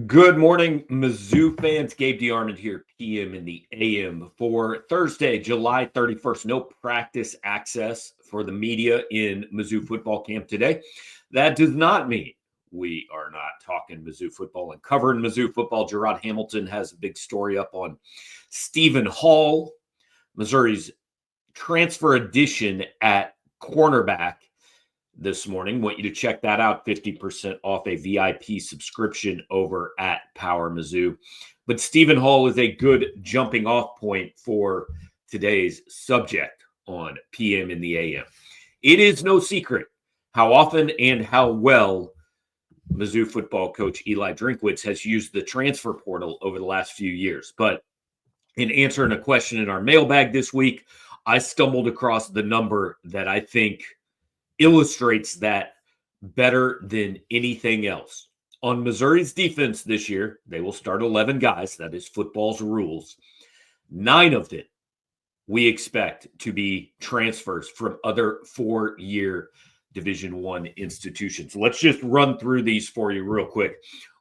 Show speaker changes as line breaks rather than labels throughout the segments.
Good morning, Mizzou fans. Gabe DeArmond here, PM in the AM for Thursday, July 31st. No practice access for the media in Mizzou football camp today. That does not mean we are not talking Mizzou football and covering Mizzou football. Gerard Hamilton has a big story up on Stephen Hall, Missouri's transfer edition at cornerback this morning. Want you to check that out. 50% off a VIP subscription over at Power Mizzou. But Stephen Hall is a good jumping off point for today's subject on PM in the AM. It is no secret how often and how well Mizzou football coach Eli Drinkwitz has used the transfer portal over the last few years. But in answering a question in our mailbag this week, I stumbled across the number that I think illustrates that better than anything else. On Missouri's defense this year, they will start 11 guys. That is football's rules. 9 of them we expect to be transfers from other 4-year Division I institutions. Let's just run through these for you real quick.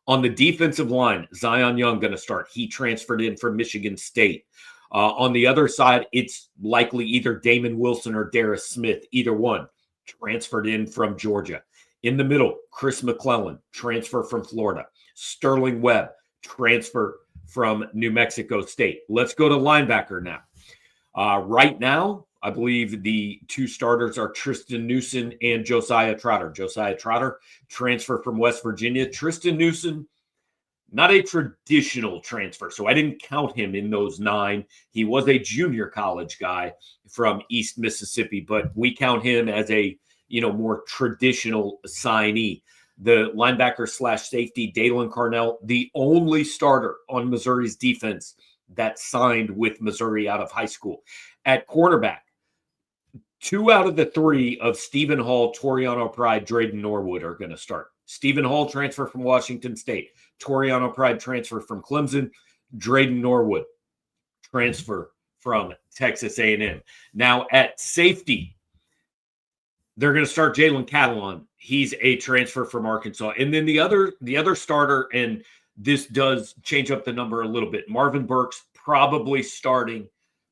On the defensive line, Zion Young going to start. He transferred in from Michigan State. On the other side, it's likely either Damon Wilson or Darius Smith, either one, transferred in from Georgia. In the middle, Chris McClellan, transfer from Florida. Sterling Webb, transfer from New Mexico State. Let's go to linebacker now. Right now, I believe the 2 starters are Tristan Newsom and Josiah Trotter. Josiah Trotter, transfer from West Virginia. Tristan Newsom, not a traditional transfer, so I didn't count him in those 9. He was a junior college guy from East Mississippi, but we count him as a more traditional signee. The linebacker / safety, Dalen Carnell, the only starter on Missouri's defense that signed with Missouri out of high school. At cornerback, 2 out of the 3 of Stephen Hall, Toriano Pride, Drayden Norwood are going to start. Stephen Hall, transfer from Washington State. Toriano Pride, transfer from Clemson. Drayden Norwood, transfer from Texas A&M. Now at safety, they're going to start Jalen Catalon. He's a transfer from Arkansas. And then the other starter, and this does change up the number a little bit, Marvin Burks, probably starting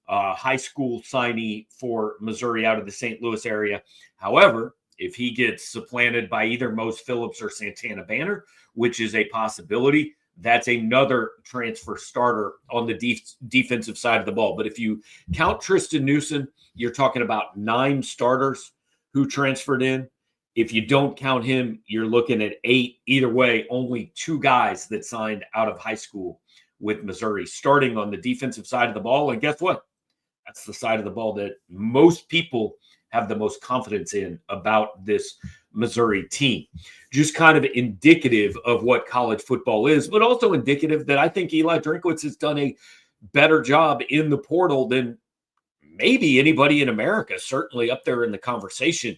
high school signee for Missouri out of the St. Louis area. However, if he gets supplanted by either Mose Phillips or Santana Banner, which is a possibility, that's another transfer starter on the defensive side of the ball. But if you count Tristan Newsom, you're talking about 9 starters who transferred in. If you don't count him, you're looking at 8. Either way, only 2 guys that signed out of high school with Missouri starting on the defensive side of the ball. And guess what? That's the side of the ball that most people have the most confidence in about this Missouri team. Just kind of indicative of what college football is, but also indicative that I think Eli Drinkwitz has done a better job in the portal than maybe anybody in America, certainly up there in the conversation.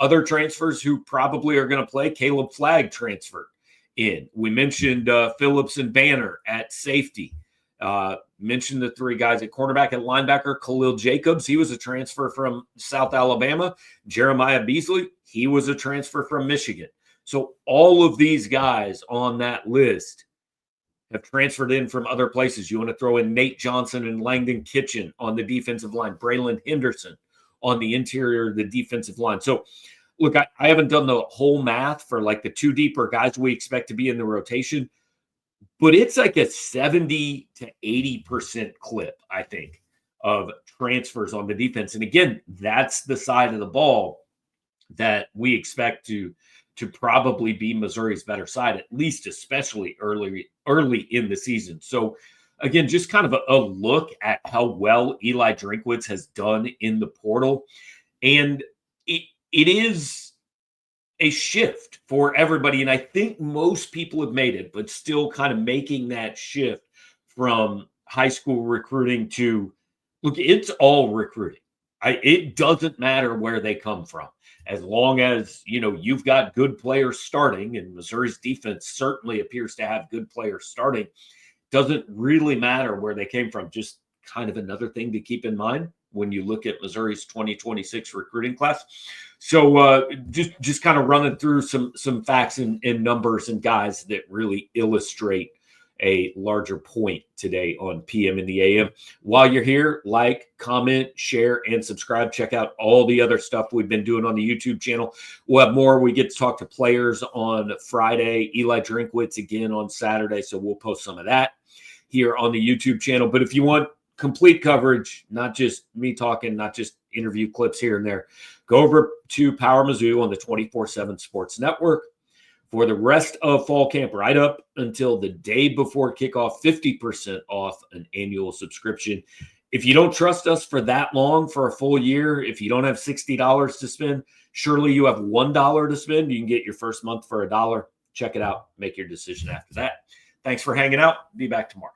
Other transfers who probably are going to play, Caleb Flagg transferred in. We mentioned Phillips and Banner at safety. Mentioned the 3 guys at cornerback. At linebacker, Khalil Jacobs, he was a transfer from South Alabama. Jeremiah Beasley, he was a transfer from Michigan. So all of these guys on that list have transferred in from other places. You want to throw in Nate Johnson and Langdon Kitchen on the defensive line, Braylon Henderson on the interior of the defensive line. So look, I haven't done the whole math for like the 2 deeper guys we expect to be in the rotation, but it's like a 70 to 80% clip, I think, of transfers on the defense. And again, that's the side of the ball that we expect to probably be Missouri's better side, at least especially early in the season. So again, just kind of a look at how well Eli Drinkwitz has done in the portal. And it is a shift for everybody. And I think most people have made it, but still kind of making that shift from high school recruiting to, look, it's all recruiting. It doesn't matter where they come from. As long as, you've got good players starting, and Missouri's defense certainly appears to have good players starting, doesn't really matter where they came from. Just kind of another thing to keep in mind when you look at Missouri's 2026 recruiting class. So just kind of running through some facts and numbers and guys that really illustrate a larger point today on PM in the AM. While you're here, like, comment, share, and subscribe. Check out all the other stuff we've been doing on the YouTube channel. We'll have more. We get to talk to players on Friday. Eli Drinkwitz again on Saturday, so we'll post some of that here on the YouTube channel. But if you want complete coverage, not just me talking, not just interview clips here and there, go over to Power Mizzou on the 24/7 Sports Network. For the rest of fall camp, right up until the day before kickoff, 50% off an annual subscription. If you don't trust us for that long, for a full year, if you don't have $60 to spend, surely you have $1 to spend. You can get your first month for $1. Check it out. Make your decision after that. Thanks for hanging out. Be back tomorrow.